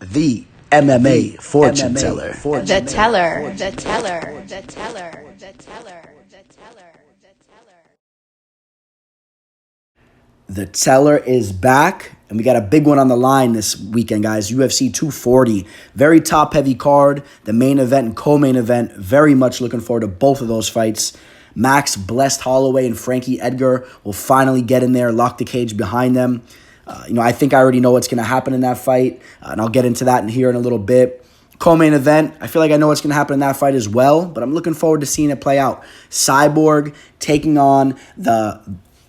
the MMA fortune teller. The teller, the teller, the teller, the teller, the teller, the teller. The teller is back, and we got a big one on the line this weekend, guys. UFC 240, very top-heavy card. The main event and co-main event, very much looking forward to both of those fights. Max Blessed Holloway and Frankie Edgar will finally get in there, lock the cage behind them. I think I already know what's going to happen in that fight, and I'll get into that in here in a little bit. Co-main event, I feel like I know what's going to happen in that fight as well, but I'm looking forward to seeing it play out. Cyborg taking on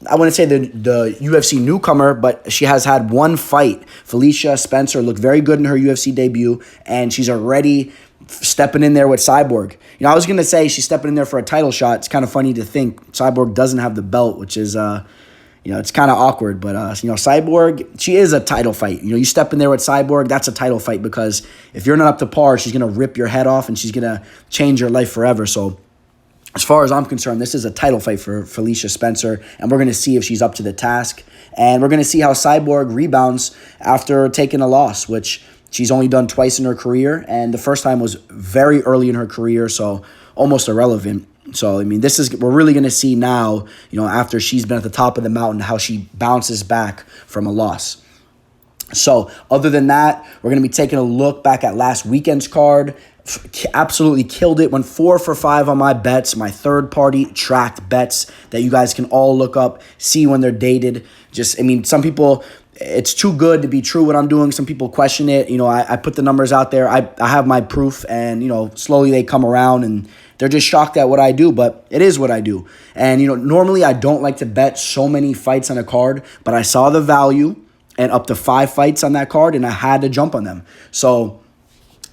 I wouldn't say the UFC newcomer, but she has had one fight. Felicia Spencer looked very good in her UFC debut, and she's already stepping in there with Cyborg. I was going to say she's stepping in there for a title shot. It's kind of funny to think Cyborg doesn't have the belt, which is, it's kind of awkward. But, Cyborg, she is a title fight. You step in there with Cyborg, that's a title fight because if you're not up to par, she's going to rip your head off and she's going to change your life forever. So, as far as I'm concerned, this is a title fight for Felicia Spencer, and we're going to see if she's up to the task. And we're going to see how Cyborg rebounds after taking a loss, which she's only done twice in her career, and the first time was very early in her career, so almost irrelevant. So, we're really going to see now, after she's been at the top of the mountain, how she bounces back from a loss. So, other than that, we're going to be taking a look back at last weekend's card. Absolutely killed it. Went 4 for 5 on my bets, my third-party tracked bets that you guys can all look up, see when they're dated. Some people, it's too good to be true what I'm doing. Some people question it. I put the numbers out there. I have my proof, and, slowly they come around, and they're just shocked at what I do, but it is what I do. And, normally I don't like to bet so many fights on a card, but I saw the value and up to 5 fights on that card, and I had to jump on them. So,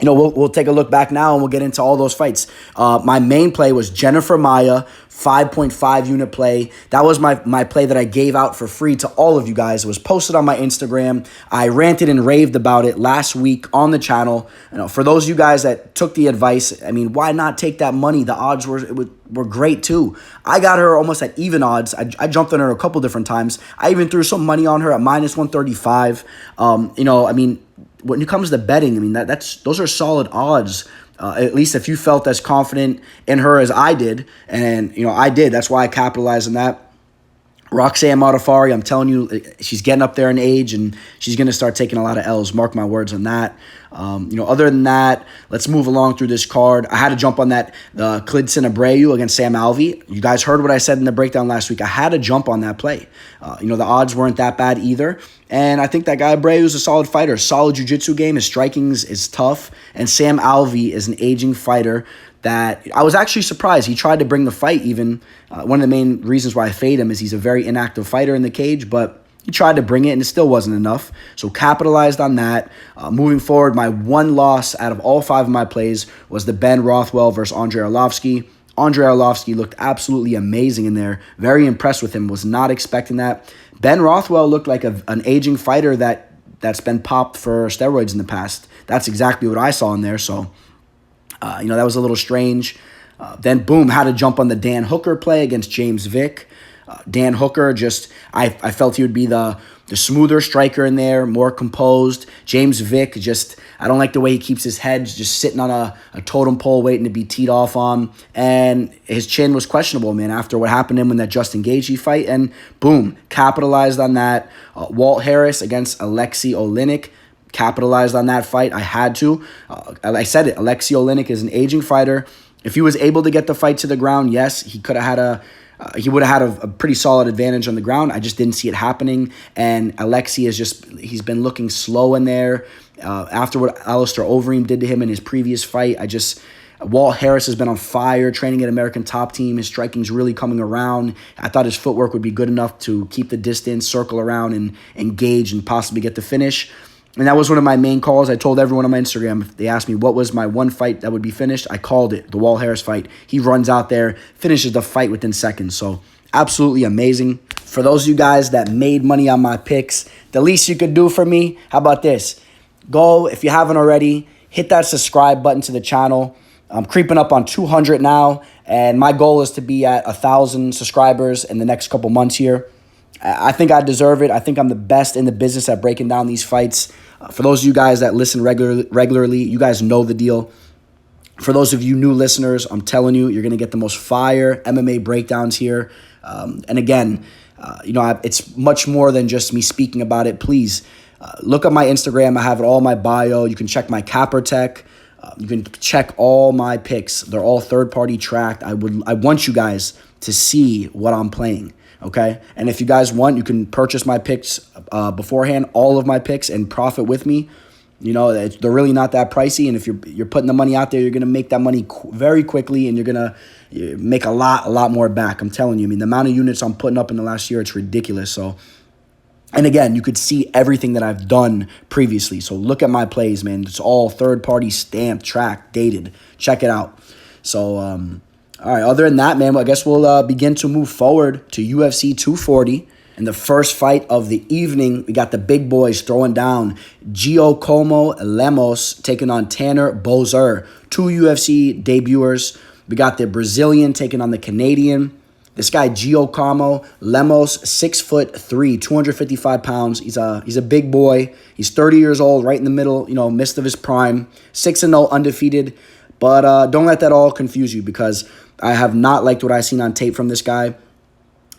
we'll take a look back now and we'll get into all those fights. My main play was Jennifer Maia, 5.5 unit play. That was my play that I gave out for free to all of you guys. It was posted on my Instagram. I ranted and raved about it last week on the channel. For those of you guys that took the advice, why not take that money? The odds were great too. I got her almost at even odds. I jumped on her a couple different times. I even threw some money on her at minus 135. When it comes to betting, those are solid odds. At least if you felt as confident in her as I did, and I did. That's why I capitalized on that. Roxanne Modafferi, I'm telling you, she's getting up there in age, and she's going to start taking a lot of L's. Mark my words on that. Other than that, let's move along through this card. I had to jump on that Klidson Abreu against Sam Alvey. You guys heard what I said in the breakdown last week. I had to jump on that play. The odds weren't that bad either. And I think that guy Abreu is a solid fighter. Solid jiu-jitsu game. His striking is tough. And Sam Alvey is an aging fighter that I was actually surprised. He tried to bring the fight even. One of the main reasons why I fade him is he's a very inactive fighter in the cage, but he tried to bring it and it still wasn't enough. So capitalized on that. Moving forward, my one loss out of all 5 of my plays was the Ben Rothwell versus Andrei Arlovski. Andrei Arlovski looked absolutely amazing in there. Very impressed with him. Was not expecting that. Ben Rothwell looked like an aging fighter that's been popped for steroids in the past. That's exactly what I saw in there. So, that was a little strange. Then, boom, had to jump on the Dan Hooker play against James Vick. Dan Hooker, I felt he would be the smoother striker in there, more composed. James Vick, I don't like the way he keeps his head just sitting on a totem pole waiting to be teed off on. And his chin was questionable, man, after what happened to him in that Justin Gaethje fight. And boom, capitalized on that. Walt Harris against Alexei Oleinik. Capitalized on that fight. I had to. I said it. Alexei Oleinik is an aging fighter. If he was able to get the fight to the ground, yes, he would have had a pretty solid advantage on the ground. I just didn't see it happening. And Alexei he's been looking slow in there. After what Alistair Overeem did to him in his previous fight, Walt Harris has been on fire, training at American Top Team. His striking's really coming around. I thought his footwork would be good enough to keep the distance, circle around, and engage and possibly get the finish. And that was one of my main calls. I told everyone on my Instagram, if they asked me what was my one fight that would be finished, I called it, the Walt Harris fight. He runs out there, finishes the fight within seconds. So absolutely amazing. For those of you guys that made money on my picks, the least you could do for me, how about this? Go, if you haven't already, hit that subscribe button to the channel. I'm creeping up on 200 now, and my goal is to be at 1,000 subscribers in the next couple months here. I think I deserve it. I think I'm the best in the business at breaking down these fights. For those of you guys that listen regularly, you guys know the deal. For those of you new listeners, I'm telling you, you're going to get the most fire MMA breakdowns here. And again, it's much more than just me speaking about it. Please look at my Instagram. I have it all in my bio. You can check my Capper Tech. You can check all my picks. They're all third-party tracked. I want you guys to see what I'm playing, okay? And if you guys want, you can purchase my picks beforehand, all of my picks, and profit with me. They're really not that pricey, and if you're putting the money out there, you're going to make that money very quickly, and you're going to make a lot more back. I'm telling you. I mean, the amount of units I'm putting up in the last year, it's ridiculous. So, and again, you could see everything that I've done previously. So look at my plays, man. It's all third-party stamped, tracked, dated. Check it out. So, all right, other than that, man, I guess we'll begin to move forward to UFC 240. In the first fight of the evening, we got the big boys throwing down. Giacomo Lemos taking on Tanner Boser, 2 UFC debuters. We got the Brazilian taking on the Canadian. This guy, Giacomo Lemos, 6'3", 255 pounds. He's a big boy. He's 30 years old, right in the middle, midst of his prime. 6-0 undefeated. But don't let that all confuse you, because I have not liked what I've seen on tape from this guy.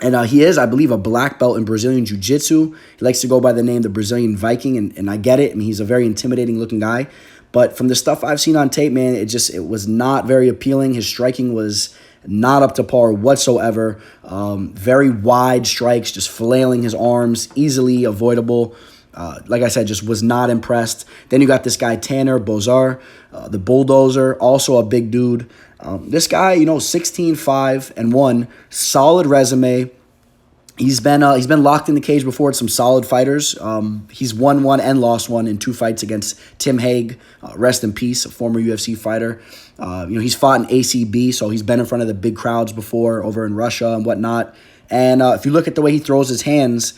And he is, I believe, a black belt in Brazilian Jiu-Jitsu. He likes to go by the name the Brazilian Viking, and I get it. I mean, he's a very intimidating-looking guy. But from the stuff I've seen on tape, man, it was not very appealing. His striking was not up to par whatsoever. Very wide strikes, just flailing his arms, easily avoidable. Like I said, just was not impressed. Then you got this guy, Tanner Boser, the Bulldozer, also a big dude. This guy, 16-5-1, solid resume. He's been locked in the cage before with some solid fighters. He's won one and lost one in 2 fights against Tim Hague, rest in peace, a former UFC fighter. He's fought in ACB, so he's been in front of the big crowds before over in Russia and whatnot. And if you look at the way he throws his hands,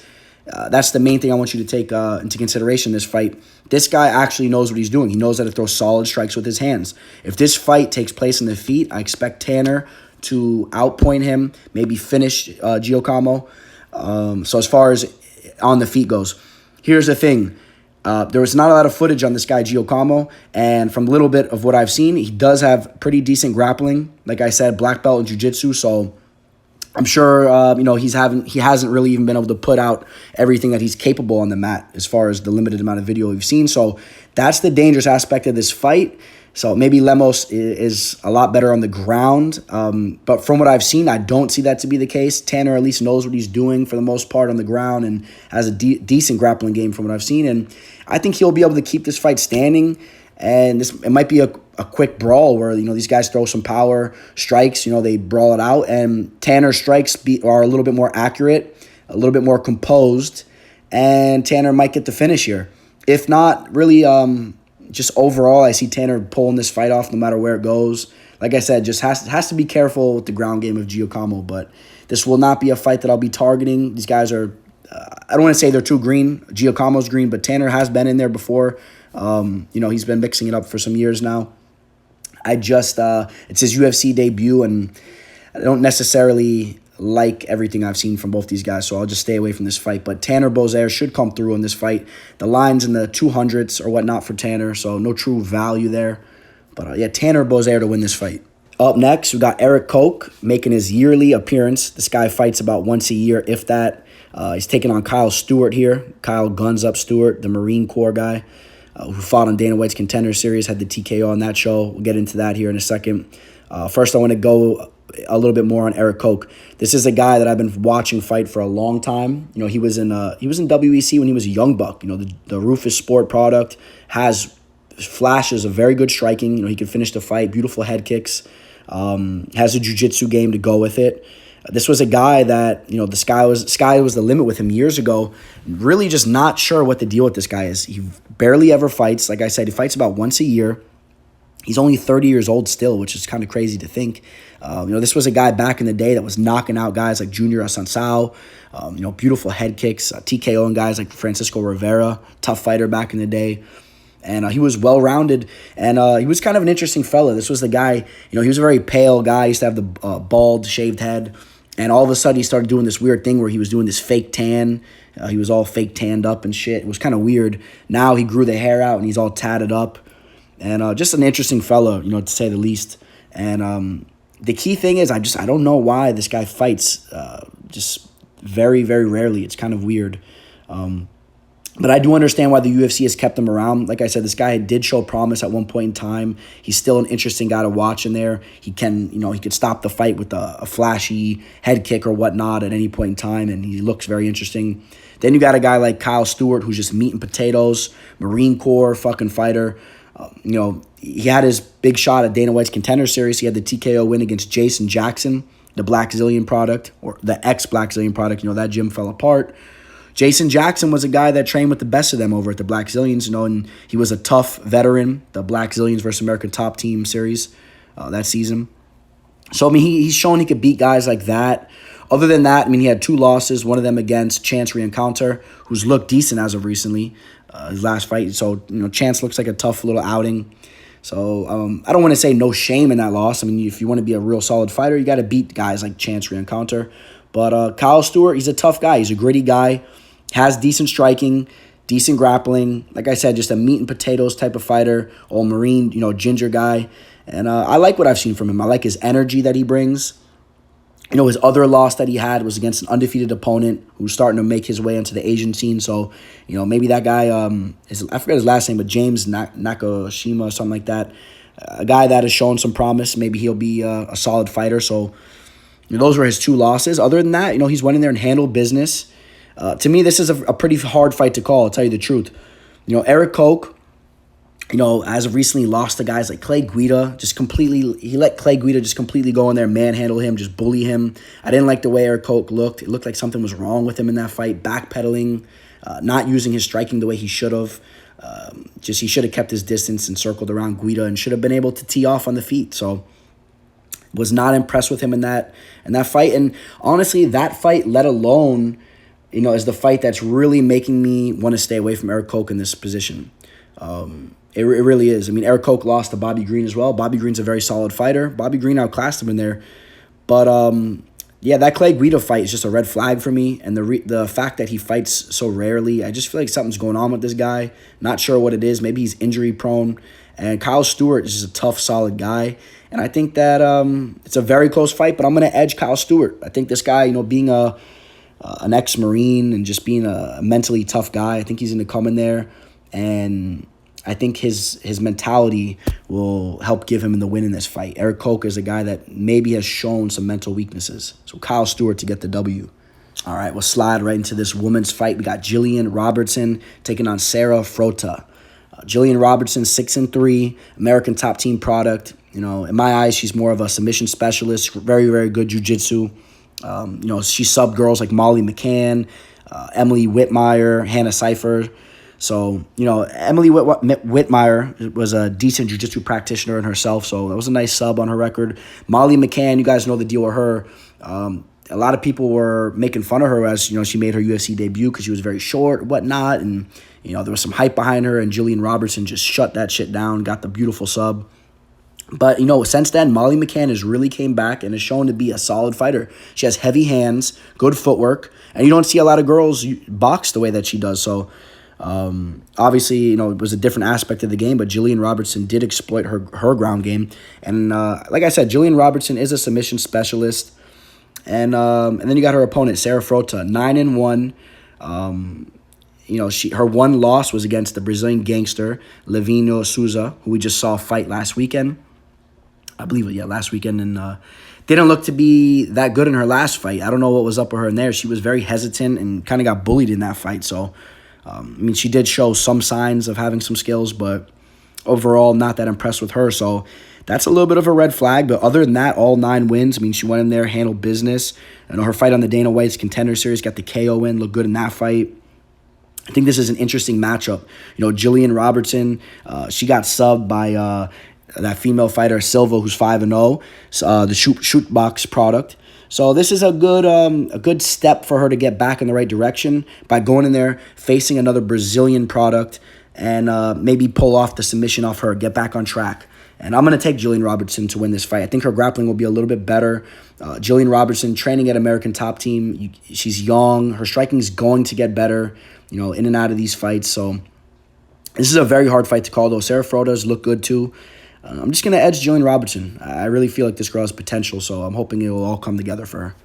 that's the main thing I want you to take into consideration in this fight. This guy actually knows what he's doing. He knows how to throw solid strikes with his hands. If this fight takes place in the feet, I expect Tanner to outpoint him, maybe finish Giacomo. So as far as on the feet goes, here's the thing. There was not a lot of footage on this guy, Giacomo, and from a little bit of what I've seen, he does have pretty decent grappling. Like I said, black belt in jiu-jitsu, so I'm sure he hasn't really even been able to put out everything that he's capable on the mat as far as the limited amount of video we've seen. So that's the dangerous aspect of this fight. So maybe Lemos is a lot better on the ground. But from what I've seen, I don't see that to be the case. Tanner at least knows what he's doing for the most part on the ground and has a decent grappling game from what I've seen. And I think he'll be able to keep this fight standing. And it might be a quick brawl where, these guys throw some power strikes, they brawl it out. And Tanner's strikes are a little bit more accurate, a little bit more composed. And Tanner might get the finish here. If not, really, just overall, I see Tanner pulling this fight off no matter where it goes. Like I said, just has to be careful with the ground game of Giacomo. But this will not be a fight that I'll be targeting. These guys are, I don't want to say they're too green. Giacomo's green, but Tanner has been in there before. He's been mixing it up for some years now. It's his UFC debut, and I don't necessarily like everything I've seen from both these guys, so I'll just stay away from this fight. But Tanner Boser should come through in this fight. The line's in the 200s or whatnot for Tanner, so no true value there. But Tanner Boser to win this fight. Up next, we got Erik Koch making his yearly appearance. This guy fights about once a year, if that. He's taking on Kyle Stewart here. Kyle Guns Up Stewart, the Marine Corps guy. Who fought on Dana White's Contender Series, had the TKO on that show. We'll get into that here in a second. First, I want to go a little bit more on Erik Koch. This is a guy that I've been watching fight for a long time. He was in WEC when he was a young buck. The Rufus Sport product has flashes of very good striking. He can finish the fight, beautiful head kicks, has a jiu-jitsu game to go with it. This was a guy that, the sky was the limit with him years ago. Really just not sure what the deal with this guy is. He barely ever fights. Like I said, he fights about once a year. He's only 30 years old still, which is kind of crazy to think. This was a guy back in the day that was knocking out guys like Junior Assunção, beautiful head kicks, TKOing guys like Francisco Rivera, tough fighter back in the day. And he was well-rounded, and he was kind of an interesting fella. This was the guy, he was a very pale guy. He used to have the bald, shaved head. And all of a sudden, he started doing this weird thing where he was doing this fake tan. He was all fake tanned up and shit. It was kind of weird. Now he grew the hair out and he's all tatted up. And just an interesting fellow, to say the least. And the key thing is, I don't know why this guy fights just very, very rarely. It's kind of weird. But I do understand why the UFC has kept him around. Like I said, this guy did show promise at one point in time. He's still an interesting guy to watch in there. He can, he could stop the fight with a flashy head kick or whatnot at any point in time, and he looks very interesting. Then you got a guy like Kyle Stewart, who's just meat and potatoes, Marine Corps fucking fighter. He had his big shot at Dana White's Contender Series. He had the TKO win against Jason Jackson, the Black Zillion product, or the ex-Black Zillion product. That gym fell apart. Jason Jackson was a guy that trained with the best of them over at the Black Zillions, and he was a tough veteran, the Black Zillions versus American Top Team series that season. So, he's shown he could beat guys like that. Other than that, he had 2 losses, one of them against Chance Reencounter, who's looked decent as of recently, his last fight. So, Chance looks like a tough little outing. So, I don't want to say no shame in that loss. If you want to be a real solid fighter, you got to beat guys like Chance Reencounter. But Kyle Stewart, he's a tough guy. He's a gritty guy. Has decent striking, decent grappling. Like I said, just a meat and potatoes type of fighter, all Marine, ginger guy. And I like what I've seen from him. I like his energy that he brings. His other loss that he had was against an undefeated opponent who's starting to make his way into the Asian scene. So, maybe that guy, I forget his last name, but James Nakashima or something like that. A guy that has shown some promise. Maybe he'll be a solid fighter. So, those were his 2 losses. Other than that, he's went in there and handled business. To me, this is a pretty hard fight to call, I'll tell you the truth. Eric Koch, as of recently lost to guys like Clay Guida, he let Clay Guida just completely go in there, manhandle him, just bully him. I didn't like the way Eric Koch looked. It looked like something was wrong with him in that fight, backpedaling, not using his striking the way he should have. He should have kept his distance and circled around Guida and should have been able to tee off on the feet. So, was not impressed with him in that fight. And honestly, that fight, let alone, is the fight that's really making me want to stay away from Eric Koch in this position. It really is. Eric Koch lost to Bobby Green as well. Bobby Green's a very solid fighter. Bobby Green outclassed him in there. But, that Clay Guida fight is just a red flag for me. And the fact that he fights so rarely, I just feel like something's going on with this guy. Not sure what it is. Maybe he's injury prone. And Kyle Stewart is just a tough, solid guy. And I think that it's a very close fight, but I'm going to edge Kyle Stewart. I think this guy, being an ex-Marine and just being a mentally tough guy, I think he's going to come in there, and I think his mentality will help give him the win in this fight. Eric Koch is a guy that maybe has shown some mental weaknesses. So Kyle Stewart to get the W. All right, we'll slide right into this women's fight. We got Jillian Robertson taking on Sarah Frota. Jillian Robertson, 6-3, American Top Team product. In my eyes, she's more of a submission specialist, very, very good jiu-jitsu. She subbed girls like Molly McCann, Emily Whitmire, Hannah Cipher. So, Emily Whitmire was a decent jiu-jitsu practitioner in herself, so that was a nice sub on her record. Molly McCann, you guys know the deal with her. A lot of people were making fun of her as, she made her UFC debut because she was very short and whatnot, and, there was some hype behind her, and Jillian Robertson just shut that shit down, got the beautiful sub. But, since then, Molly McCann has really came back and is shown to be a solid fighter. She has heavy hands, good footwork, and you don't see a lot of girls box the way that she does. So, obviously, it was a different aspect of the game, but Jillian Robertson did exploit her ground game. And like I said, Jillian Robertson is a submission specialist. And then you got her opponent, Sarah Frota, 9-1. Her one loss was against the Brazilian gangster, Levino Souza, who we just saw fight last weekend. I believe it, last weekend, and didn't look to be that good in her last fight. I don't know what was up with her in there. She was very hesitant and kind of got bullied in that fight. So, she did show some signs of having some skills, but overall, not that impressed with her. So, that's a little bit of a red flag. But other than that, all 9 wins. She went in there, handled business. Her fight on the Dana White's Contender Series, got the KO win, looked good in that fight. I think this is an interesting matchup. Jillian Robertson, she got subbed by that female fighter Silva, who's 5-0, the shoot box product. So this is a good step for her to get back in the right direction by going in there, facing another Brazilian product, and maybe pull off the submission off her, get back on track. And I'm going to take Jillian Robertson to win this fight. I think her grappling will be a little bit better. Jillian Robertson, training at American Top Team. She's young. Her striking is going to get better, in and out of these fights. So this is a very hard fight to call, though. Sarah Frodas look good, too. I'm just going to edge Jillian Robertson. I really feel like this girl has potential, so I'm hoping it will all come together for her.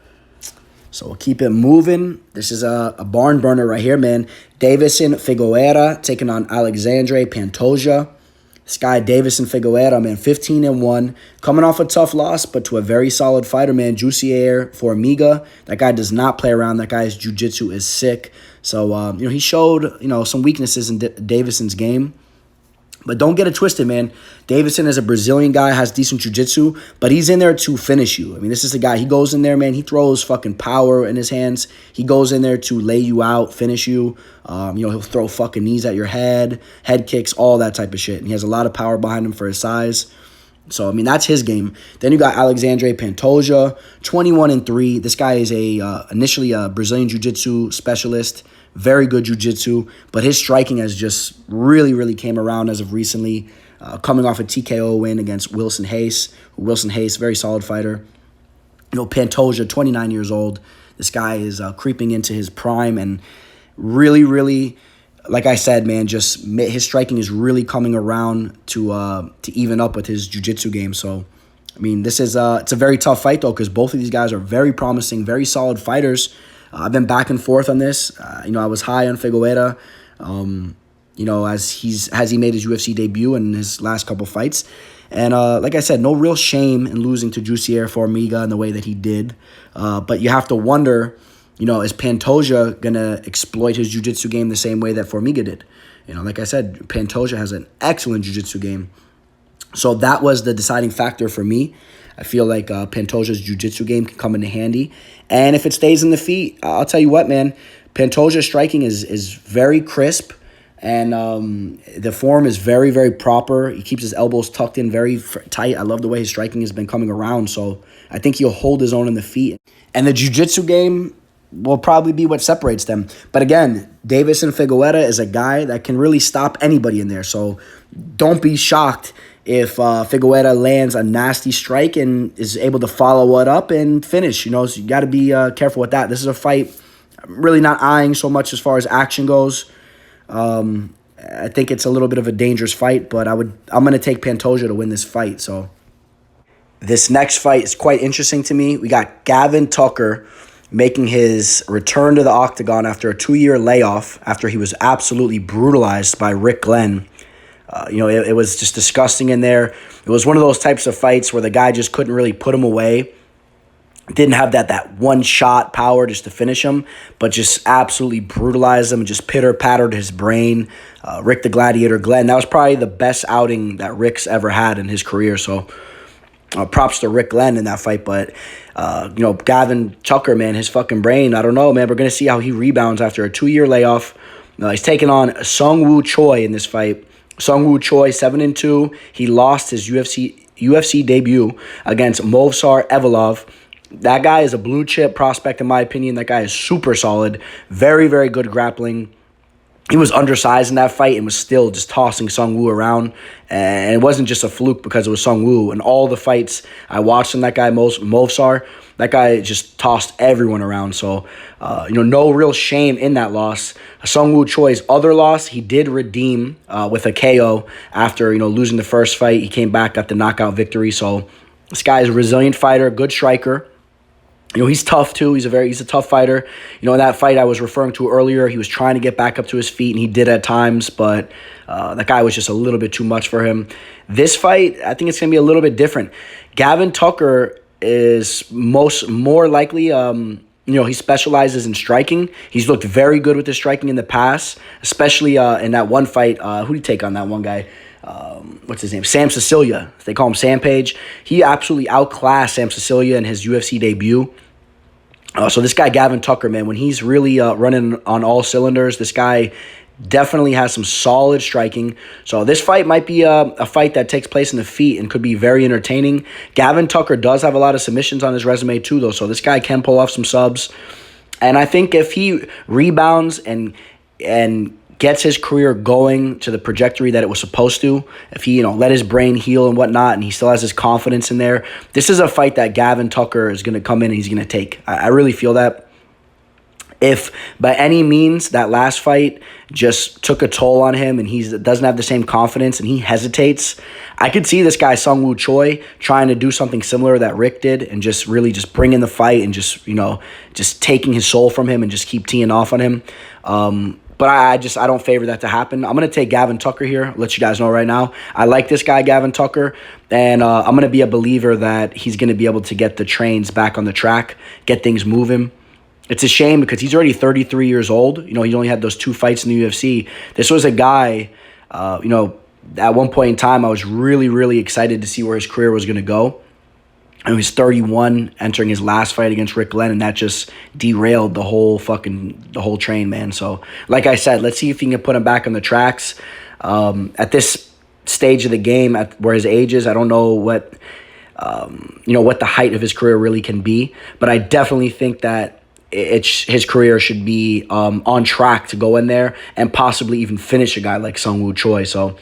So we'll keep it moving. This is a barn burner right here, man. Deiveson Figueroa taking on Alexandre Pantoja. This guy, Deiveson Figueroa, man, 15-1. Coming off a tough loss, but to a very solid fighter, man. Jussier Formiga. That guy does not play around. That guy's jiu-jitsu is sick. So, he showed, some weaknesses in Deiveson's game. But don't get it twisted, man. Deiveson is a Brazilian guy, has decent jiu-jitsu, but he's in there to finish you. I mean, this is the guy. He goes in there, man. He throws fucking power in his hands. He goes in there to lay you out, finish you. He'll throw fucking knees at your head kicks, all that type of shit. And he has a lot of power behind him for his size. So, I mean, that's his game. Then you got Alexandre Pantoja, 21-3. This guy is initially a Brazilian jiu-jitsu specialist. Very good jiu-jitsu, but his striking has just really, really came around as of recently, coming off a TKO win against Wilson Hayes. Wilson Hayes, very solid fighter. Pantoja, 29 years old. This guy is creeping into his prime and really, really, like I said, man, just his striking is really coming around to even up with his jiu-jitsu game. So, I mean, this is it's a very tough fight, though, because both of these guys are very promising, very solid fighters. I've been back and forth on this. I was high on Figueroa, as he made his UFC debut in his last couple fights. And like I said, no real shame in losing to Jussier Formiga in the way that he did. But you have to wonder, is Pantoja going to exploit his jiu-jitsu game the same way that Formiga did? Like I said, Pantoja has an excellent jiu-jitsu game. So that was the deciding factor for me. I feel like Pantoja's jiu-jitsu game can come into handy. And if it stays in the feet, I'll tell you what, man. Pantoja's striking is very crisp. And the form is very, very proper. He keeps his elbows tucked in very tight. I love the way his striking has been coming around. So I think he'll hold his own in the feet. And the jiu-jitsu game will probably be what separates them. But again, Deiveson Figueroa is a guy that can really stop anybody in there. So don't be shocked if Figueroa lands a nasty strike and is able to follow it up and finish. So you got to be careful with that. This is a fight I'm really not eyeing so much as far as action goes. I think it's a little bit of a dangerous fight, but I'm going to take Pantoja to win this fight. So this next fight is quite interesting to me. We got Gavin Tucker making his return to the octagon after a 2-year layoff after he was absolutely brutalized by Rick Glenn. It was just disgusting in there. It was one of those types of fights where the guy just couldn't really put him away. Didn't have that one-shot power just to finish him, but just absolutely brutalized him and just pitter-pattered his brain. Rick the Gladiator Glenn, that was probably the best outing that Rick's ever had in his career. So props to Rick Glenn in that fight. But, Gavin Tucker, man, his fucking brain, I don't know, man. We're going to see how he rebounds after a 2-year layoff. He's taking on Sung Woo Choi in this fight. Sung Woo Choi, 7-2. He lost his UFC debut against Movsar Evloev. That guy is a blue chip prospect, in my opinion. That guy is super solid. Very, very good grappling. He was undersized in that fight and was still just tossing Sung Woo around. And it wasn't just a fluke because it was Sung Woo. In all the fights I watched from that guy, Movsar, that guy just tossed everyone around. So, no real shame in that loss. Sung Woo Choi's other loss, he did redeem with a KO after, losing the first fight. He came back, got the knockout victory. So this guy is a resilient fighter, good striker. He's tough too. He's a tough fighter. In that fight I was referring to earlier, he was trying to get back up to his feet, and he did at times, but that guy was just a little bit too much for him. This fight, I think it's going to be a little bit different. Gavin Tucker is more likely, he specializes in striking. He's looked very good with his striking in the past, especially in that one fight. Who did he take on that one guy? What's his name? Sam Cecilia. They call him Sam Page. He absolutely outclassed Sam Cecilia in his UFC debut. So this guy, Gavin Tucker, man, when he's really running on all cylinders, this guy definitely has some solid striking. So this fight might be a fight that takes place in the feet and could be very entertaining. Gavin Tucker does have a lot of submissions on his resume too, though. So this guy can pull off some subs. And I think if he rebounds and gets his career going to the trajectory that it was supposed to, if he, let his brain heal and whatnot, and he still has his confidence in there, this is a fight that Gavin Tucker is going to come in and he's going to take. I really feel that. If by any means that last fight just took a toll on him and he doesn't have the same confidence and he hesitates, I could see this guy Sungwoo Choi trying to do something similar that Rick did and just really just bring in the fight and just taking his soul from him and just keep teeing off on him. But I don't favor that to happen. I'm going to take Gavin Tucker here. I'll let you guys know right now. I like this guy, Gavin Tucker, and I'm going to be a believer that he's going to be able to get the trains back on the track, get things moving. It's a shame because he's already 33 years old. He only had those 2 fights in the UFC. This was a guy, at one point in time, I was really, really excited to see where his career was going to go. And he was 31 entering his last fight against Rick Glenn, and that just derailed the whole train, man. So, like I said, let's see if he can put him back on the tracks. At this stage of the game, at where his age is, I don't know what the height of his career really can be, but I definitely think that his career should be on track to go in there and possibly even finish a guy like Sungwoo Choi. So,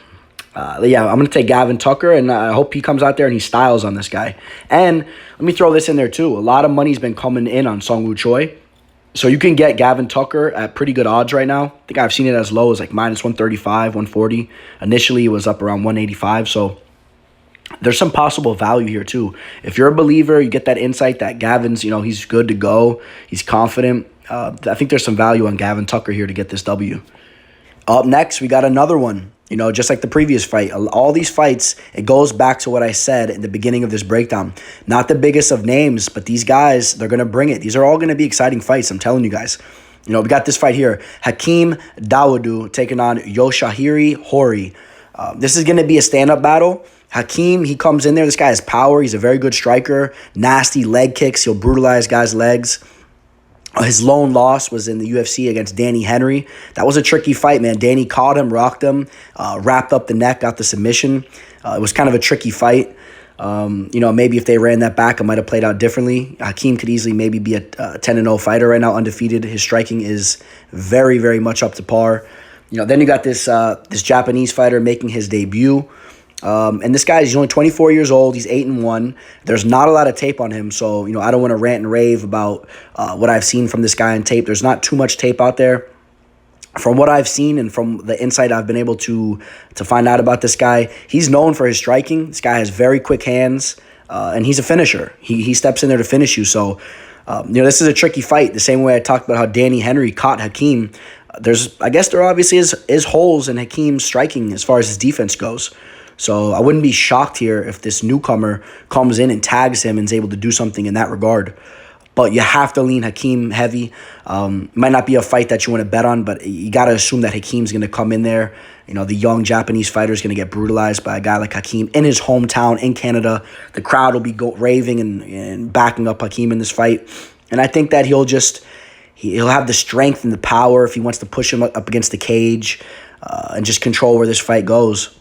I'm going to take Gavin Tucker, and I hope he comes out there and he styles on this guy. And let me throw this in there too. A lot of money's been coming in on Sungwoo Choi. So you can get Gavin Tucker at pretty good odds right now. I think I've seen it as low as like minus 135, 140. Initially, it was up around 185. So there's some possible value here too. If you're a believer, you get that insight that Gavin's, he's good to go. He's confident. I think there's some value on Gavin Tucker here to get this W. Up next, we got another one. Just like the previous fight, all these fights, it goes back to what I said in the beginning of this breakdown. Not the biggest of names, but these guys, they're going to bring it. These are all going to be exciting fights, I'm telling you guys. We got this fight here. Hakeem Dawodu taking on Yoshihiro Hori. This is going to be a stand-up battle. Hakeem, he comes in there. This guy has power. He's a very good striker. Nasty leg kicks. He'll brutalize guys' legs. His lone loss was in the UFC against Danny Henry. That was a tricky fight, man. Danny caught him, rocked him, wrapped up the neck, got the submission. It was kind of a tricky fight. Maybe if they ran that back, it might have played out differently. Hakeem could easily maybe be a 10-0 fighter right now, undefeated. His striking is very, very much up to par. Then you got this Japanese fighter making his debut. And this guy, he's only 24 years old. He's 8-1. There's not a lot of tape on him, so I don't want to rant and rave about what I've seen from this guy on tape. There's not too much tape out there. From what I've seen and from the insight I've been able to find out about this guy, he's known for his striking. This guy has very quick hands, and he's a finisher. He steps in there to finish you. So, this is a tricky fight. The same way I talked about how Danny Henry caught Hakeem. I guess there obviously is holes in Hakeem's striking as far as his defense goes. So I wouldn't be shocked here if this newcomer comes in and tags him and is able to do something in that regard. But you have to lean Hakeem heavy. Might not be a fight that you want to bet on, but you got to assume that Hakeem's going to come in there. The young Japanese fighter is going to get brutalized by a guy like Hakeem in his hometown in Canada. The crowd will be raving and backing up Hakeem in this fight. And I think that he'll have the strength and the power if he wants to push him up against the cage and just control where this fight goes.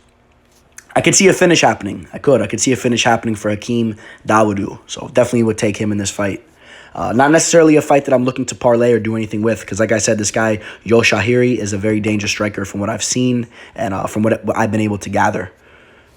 I could see a finish happening. I could see a finish happening for Hakeem Dawodu. So definitely would take him in this fight. Not necessarily a fight that I'm looking to parlay or do anything with, because like I said, this guy, Yoshihiro, is a very dangerous striker from what I've seen and from what I've been able to gather.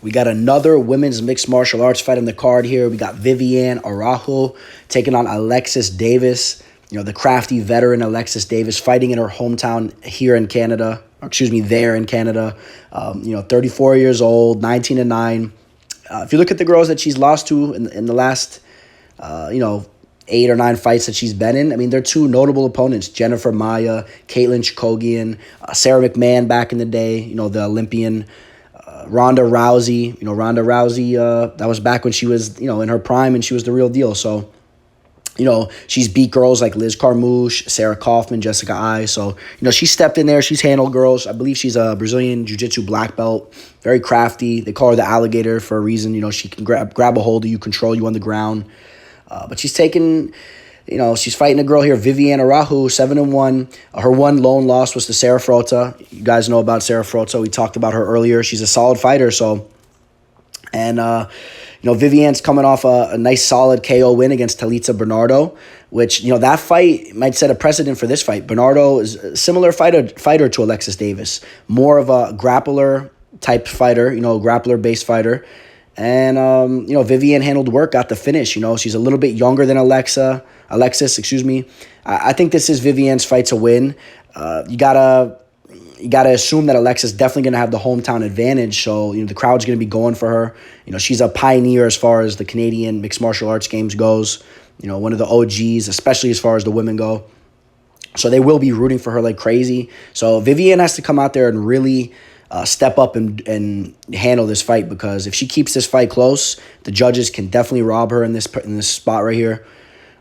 We got another women's mixed martial arts fight on the card here. We got Viviane Araujo taking on Alexis Davis. The crafty veteran Alexis Davis fighting in her hometown here in Canada. There in Canada. 34 years old, 19-9. If you look at the girls that she's lost to in the last, 8 or 9 fights that she's been in, they're two notable opponents. Jennifer Maia, Caitlin Chookagian, Sarah McMahon back in the day, the Olympian. Ronda Rousey, that was back when she was, in her prime and she was the real deal. So, she's beat girls like Liz Carmouche, Sarah Kaufman, Jessica Ai. So, she stepped in there. She's handled girls. I believe she's a Brazilian Jiu-Jitsu black belt. Very crafty. They call her the alligator for a reason. She can grab a hold of you, control you on the ground. But she's taken... she's fighting a girl here, Viviane Araujo, 7-1. Her one lone loss was to Sarah Frota. You guys know about Sarah Frota. We talked about her earlier. She's a solid fighter, so... And, Vivianne's coming off a nice solid KO win against Talitza Bernardo, which, that fight might set a precedent for this fight. Bernardo is a similar fighter to Alexis Davis, more of a grappler type fighter, grappler-based fighter. And, Vivianne handled work, got the finish. She's a little bit younger than Alexis, excuse me. I think this is Vivianne's fight to win. You gotta assume that Alexis definitely going to have the hometown advantage. So, the crowd's going to be going for her. She's a pioneer as far as the Canadian mixed martial arts games goes. One of the OGs, especially as far as the women go. So they will be rooting for her like crazy. So Vivianne has to come out there and really step up and handle this fight, because if she keeps this fight close, the judges can definitely rob her in this spot right here.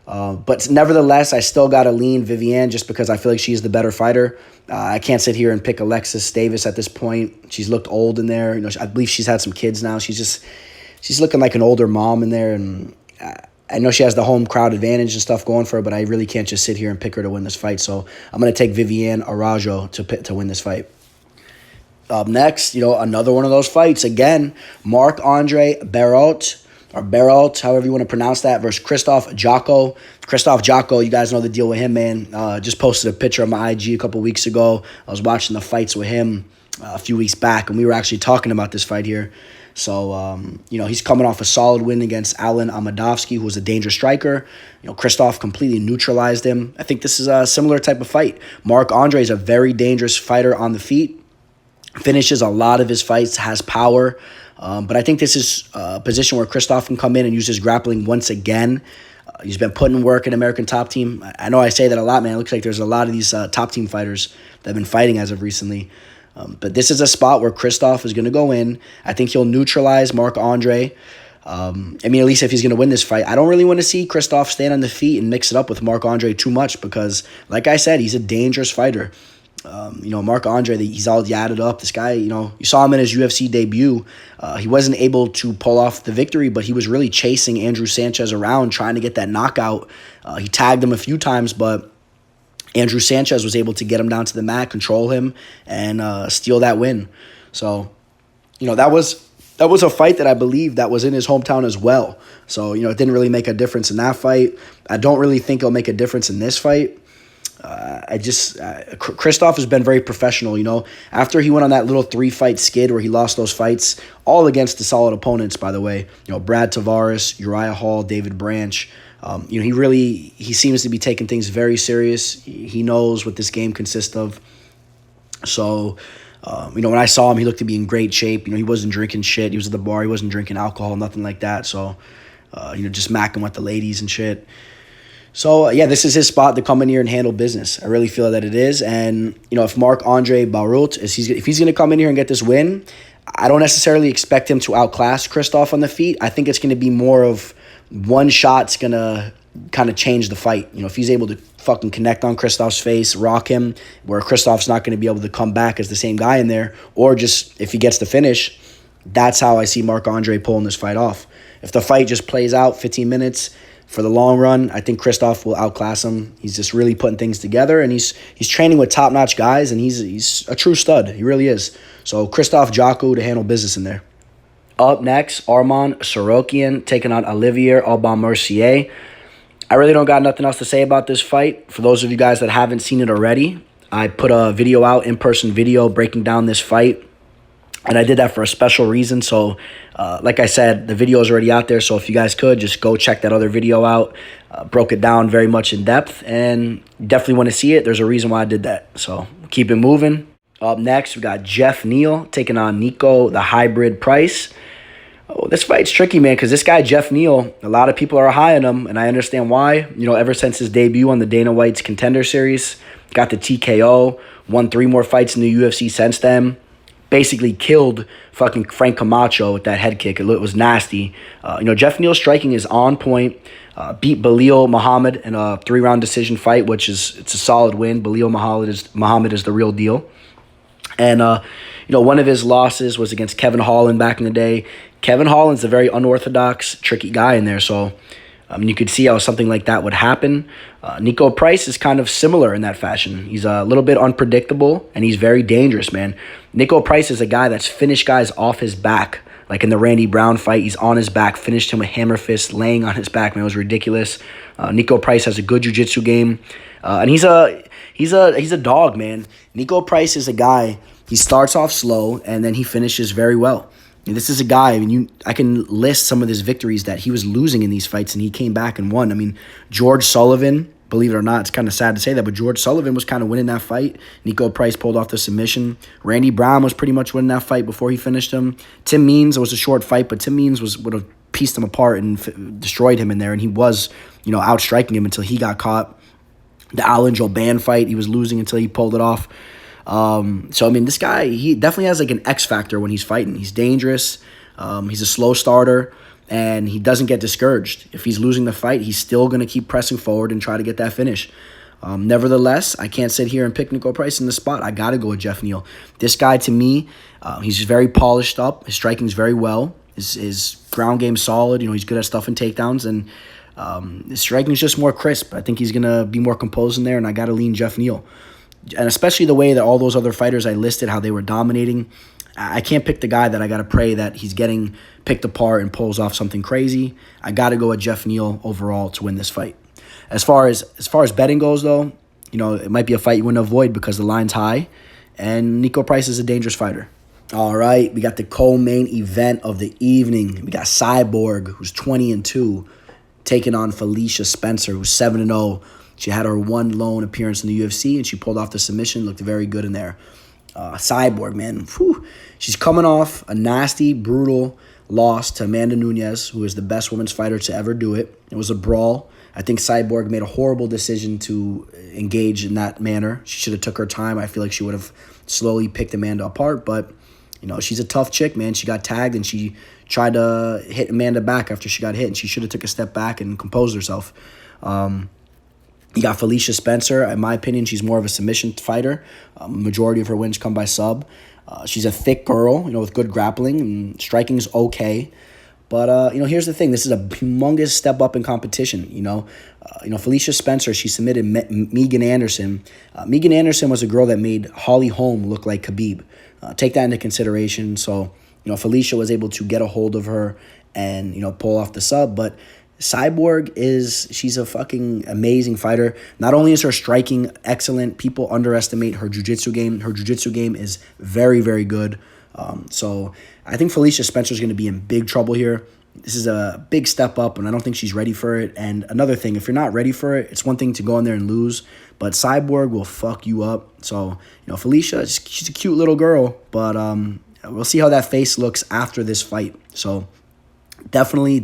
But nevertheless, I still got to lean Vivianne just because I feel like she's the better fighter. I can't sit here and pick Alexis Davis at this point. She's looked old in there. I believe she's had some kids now. She's looking like an older mom in there, and I know she has the home crowd advantage and stuff going for her, but I really can't just sit here and pick her to win this fight. So I'm going to take Vivianne Araújo to win this fight. Up next, another one of those fights. Again, Marc-Andre Barriault, or Barriault, however you want to pronounce that, versus Krzysztof Jotko. Krzysztof Jotko, you guys know the deal with him, man. Just posted a picture on my IG a couple weeks ago. I was watching the fights with him a few weeks back, and we were actually talking about this fight here. So, he's coming off a solid win against Alan Amadovsky, who was a dangerous striker. Krzysztof completely neutralized him. I think this is a similar type of fight. Marc-Andre is a very dangerous fighter on the feet. Finishes a lot of his fights, has power. But I think this is a position where Krzysztof can come in and use his grappling once again. He's been putting work in American Top Team. I know I say that a lot, man. It looks like there's a lot of these Top Team fighters that have been fighting as of recently. But this is a spot where Krzysztof is going to go in. I think he'll neutralize Marc-Andre. At least if he's going to win this fight. I don't really want to see Krzysztof stand on the feet and mix it up with Marc-Andre too much, because, like I said, he's a dangerous fighter. Marc-Andre, he's all yadded up. This guy, you saw him in his UFC debut. He wasn't able to pull off the victory, but he was really chasing Andrew Sanchez around, trying to get that knockout. He tagged him a few times, but Andrew Sanchez was able to get him down to the mat, control him, and steal that win. So, that was a fight that I believe that was in his hometown as well. So, it didn't really make a difference in that fight. I don't really think it'll make a difference in this fight. Krzysztof has been very professional, After he went on that little 3-fight skid where he lost those fights, all against the solid opponents, by the way, Brad Tavares, Uriah Hall, David Branch. He seems to be taking things very serious. He knows what this game consists of. So, when I saw him, he looked to be in great shape. He wasn't drinking shit. He was at the bar. He wasn't drinking alcohol, nothing like that. So, just macking with the ladies and shit. So, this is his spot to come in here and handle business. I really feel that it is. And, if Marc-Andre Barriault, if he's going to come in here and get this win, I don't necessarily expect him to outclass Krzysztof on the feet. I think it's going to be more of one shot's going to kind of change the fight. If he's able to fucking connect on Krzysztof's face, rock him, where Krzysztof's not going to be able to come back as the same guy in there, or just if he gets the finish, that's how I see Marc-Andre pulling this fight off. If the fight just plays out 15 minutes, for the long run, I think Krzysztof will outclass him. He's just really putting things together, and he's training with top-notch guys, and he's a true stud. He really is. So Krzysztof Jotko to handle business in there. Up next, Arman Tsarukyan taking on Olivier Aubin-Mercier. I really don't got nothing else to say about this fight. For those of you guys that haven't seen it already, I put a video out, in-person video, breaking down this fight. And I did that for a special reason. So, like I said, the video is already out there. So if you guys could, just go check that other video out. Broke it down very much in depth. And definitely want to see it. There's a reason why I did that. So keep it moving. Up next, we got Jeff Neal taking on Niko the Hybrid Price. Oh, this fight's tricky, man, because this guy, Jeff Neal, a lot of people are high on him. And I understand why. Ever since his debut on the Dana White's Contender Series, got the TKO, won 3 more fights in the UFC since then. Basically killed fucking Frank Camacho with that head kick. It was nasty. Jeff Neal's striking is on point. Beat Belal Muhammad in a 3-round decision fight, it's a solid win. Belal Muhammad is the real deal. And, one of his losses was against Kevin Holland back in the day. Kevin Holland's a very unorthodox, tricky guy in there. So, you could see how something like that would happen. Niko Price is kind of similar in that fashion. He's a little bit unpredictable, and he's very dangerous, man. Niko Price is a guy that's finished guys off his back. Like in the Randy Brown fight, he's on his back, finished him with hammer fist, laying on his back, man. It was ridiculous. Nico Price has a good jiu-jitsu game. And he's a dog, man. Nico Price is a guy, he starts off slow, and then he finishes very well. And this is a guy, I can list some of his victories that he was losing in these fights, and he came back and won. I mean, George Sullivan, believe it or not, it's kind of sad to say that, but George Sullivan was kind of winning that fight. Nico Price pulled off the submission. Randy Brown was pretty much winning that fight before he finished him. Tim Means, it was a short fight, but Tim Means would have pieced him apart and destroyed him in there, and he was, outstriking him until he got caught. The Alan Jouban fight, he was losing until he pulled it off. This guy, he definitely has like an X factor when he's fighting. He's dangerous. He's a slow starter, and he doesn't get discouraged. If he's losing the fight, he's still going to keep pressing forward and try to get that finish. Nevertheless, I can't sit here and pick Nico Price in the spot. I got to go with Jeff Neal. This guy, to me, he's just very polished up. His striking's very well. His ground game's solid. He's good at stuffing takedowns, and his striking's just more crisp. I think he's going to be more composed in there, and I got to lean Jeff Neal. And especially the way that all those other fighters I listed, how they were dominating, I can't pick the guy that I got to pray that he's getting picked apart and pulls off something crazy. I got to go with Jeff Neal overall to win this fight. As far as betting goes, though, it might be a fight you wouldn't avoid because the line's high, and Nico Price is a dangerous fighter. All right, we got the co-main event of the evening. We got Cyborg, who's 20-2, taking on Felicia Spencer, who's 7-0. She had her one lone appearance in the UFC, and she pulled off the submission. Looked very good in there. Cyborg, man. Whew. She's coming off a nasty, brutal loss to Amanda Nunes, who is the best women's fighter to ever do it. It was a brawl. I think Cyborg made a horrible decision to engage in that manner. She should have took her time. I feel like she would have slowly picked Amanda apart. But, she's a tough chick, man. She got tagged, and she tried to hit Amanda back after she got hit, and she should have took a step back and composed herself. You got Felicia Spencer. In my opinion, she's more of a submission fighter. Majority of her wins come by sub. She's a thick girl, with good grappling, and striking's okay. But, here's the thing. This is a humongous step up in competition, Felicia Spencer, she submitted Megan Anderson. Megan Anderson was a girl that made Holly Holm look like Khabib. Take that into consideration. So, Felicia was able to get a hold of her and, pull off the sub. But Cyborg she's a fucking amazing fighter. Not only is her striking excellent, people underestimate her jiu-jitsu game. Her jiu-jitsu game is very, very good. So I think Felicia Spencer's going to be in big trouble here. This is a big step up, and I don't think she's ready for it. And another thing, if you're not ready for it, it's one thing to go in there and lose, but Cyborg will fuck you up. So, Felicia, she's a cute little girl, but we'll see how that face looks after this fight. So definitely,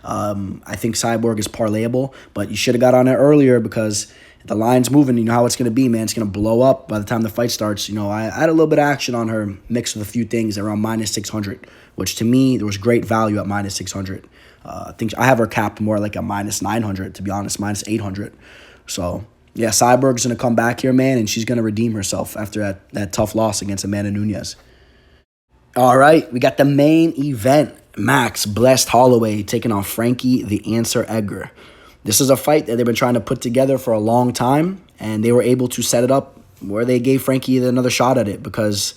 I think Cyborg is parlayable, but you should have got on it earlier because the line's moving. You know how it's going to be, man. It's going to blow up by the time the fight starts. I had a little bit of action on her mixed with a few things around -600, which to me, there was great value at -600. I think I have her capped more like a -900, to be honest, -800. So, yeah, Cyborg's going to come back here, man, and she's going to redeem herself after that tough loss against Amanda Nunes. All right, we got the main event. Max Blessed Holloway taking on Frankie the Answer Edgar. This is a fight that they've been trying to put together for a long time, and they were able to set it up where they gave Frankie another shot at it because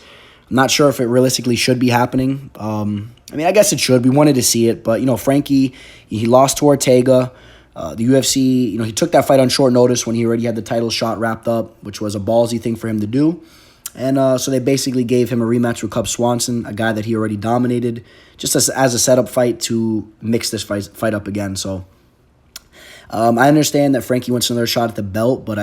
I'm not sure if it realistically should be happening. I guess it should. We wanted to see it, but, Frankie, he lost to Ortega. The UFC, he took that fight on short notice when he already had the title shot wrapped up, which was a ballsy thing for him to do. And so they basically gave him a rematch with Cub Swanson, a guy that he already dominated, just as a setup fight to mix this fight up again. So I understand that Frankie wants another shot at the belt, but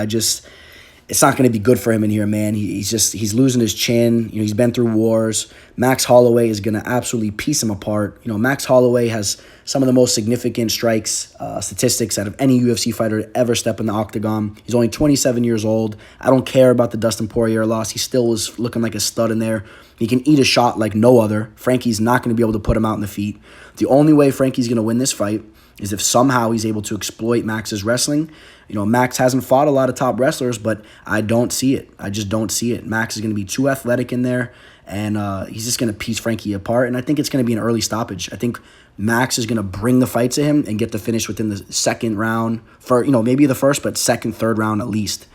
it's not going to be good for him in here, man. He's losing his chin. He's been through wars. Max Holloway is going to absolutely piece him apart. Max Holloway has some of the most significant strikes, statistics out of any UFC fighter to ever step in the octagon. He's only 27 years old. I don't care about the Dustin Poirier loss. He still was looking like a stud in there. He can eat a shot like no other. Frankie's not going to be able to put him out in the feet. The only way Frankie's going to win this fight is if somehow he's able to exploit Max's wrestling. Max hasn't fought a lot of top wrestlers, but I don't see it. I just don't see it. Max is going to be too athletic in there, and he's just going to piece Frankie apart, and I think it's going to be an early stoppage. I think Max is going to bring the fight to him and get the finish within the second round, for maybe the first, but second, third round at least.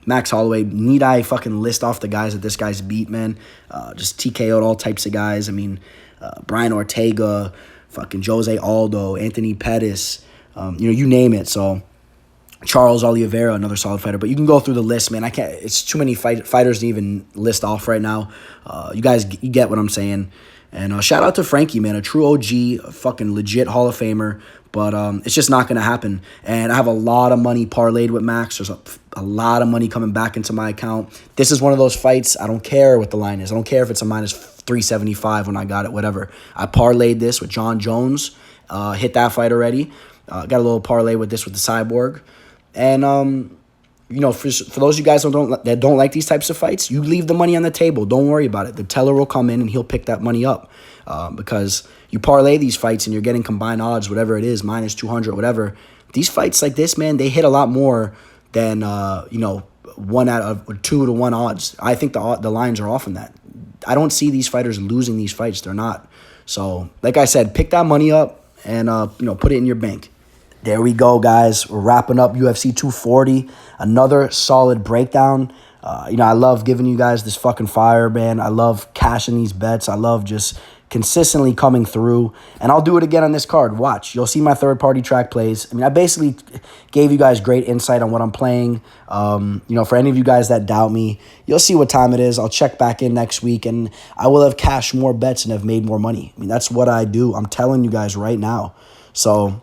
Max Holloway, need I fucking list off the guys that this guy's beat, man? Just TKO'd all types of guys. Brian Ortega, fucking Jose Aldo, Anthony Pettis, you name it. So Charles Oliveira, another solid fighter. But you can go through the list, man. I can't. It's too many fighters to even list off right now. You guys, you get what I'm saying. And shout out to Frankie, man, a true OG, a fucking legit Hall of Famer. But it's just not going to happen. And I have a lot of money parlayed with Max. There's a lot of money coming back into my account. This is one of those fights, I don't care what the line is. I don't care if it's a minus 375 when I got it, whatever. I parlayed this with John Jones. Hit that fight already. Got a little parlay with this with the Cyborg. And, for those of you guys that don't like these types of fights, you leave the money on the table. Don't worry about it. The teller will come in and he'll pick that money up because you parlay these fights and you're getting combined odds, whatever it is, minus 200, whatever. These fights like this, man, they hit a lot more than, 1 out of 2 to 1 odds. I think the lines are off in that. I don't see these fighters losing these fights. They're not. So, like I said, pick that money up and, put it in your bank. There we go, guys. We're wrapping up UFC 240. Another solid breakdown. I love giving you guys this fucking fire, man. I love cashing these bets. I love just consistently coming through. And I'll do it again on this card. Watch. You'll see my third-party track plays. I basically gave you guys great insight on what I'm playing. For any of you guys that doubt me, you'll see what time it is. I'll check back in next week, and I will have cashed more bets and have made more money. That's what I do. I'm telling you guys right now. So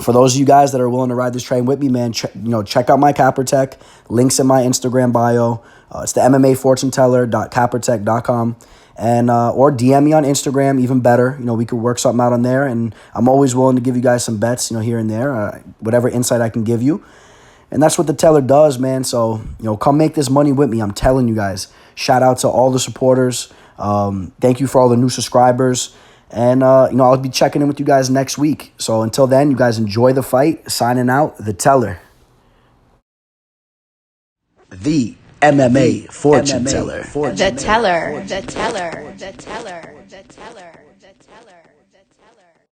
for those of you guys that are willing to ride this train with me, man, check out my Capper Tech. Links in my Instagram bio. It's the MMAfortuneteller.cappertech.com. And or DM me on Instagram, even better. We could work something out on there. And I'm always willing to give you guys some bets, here and there, whatever insight I can give you. And that's what the teller does, man. So, come make this money with me. I'm telling you guys. Shout out to all the supporters. Thank you for all the new subscribers. And, I'll be checking in with you guys next week. So until then, you guys enjoy the fight. Signing out, the teller. The MMA fortune teller. The teller. The teller. The teller. The teller.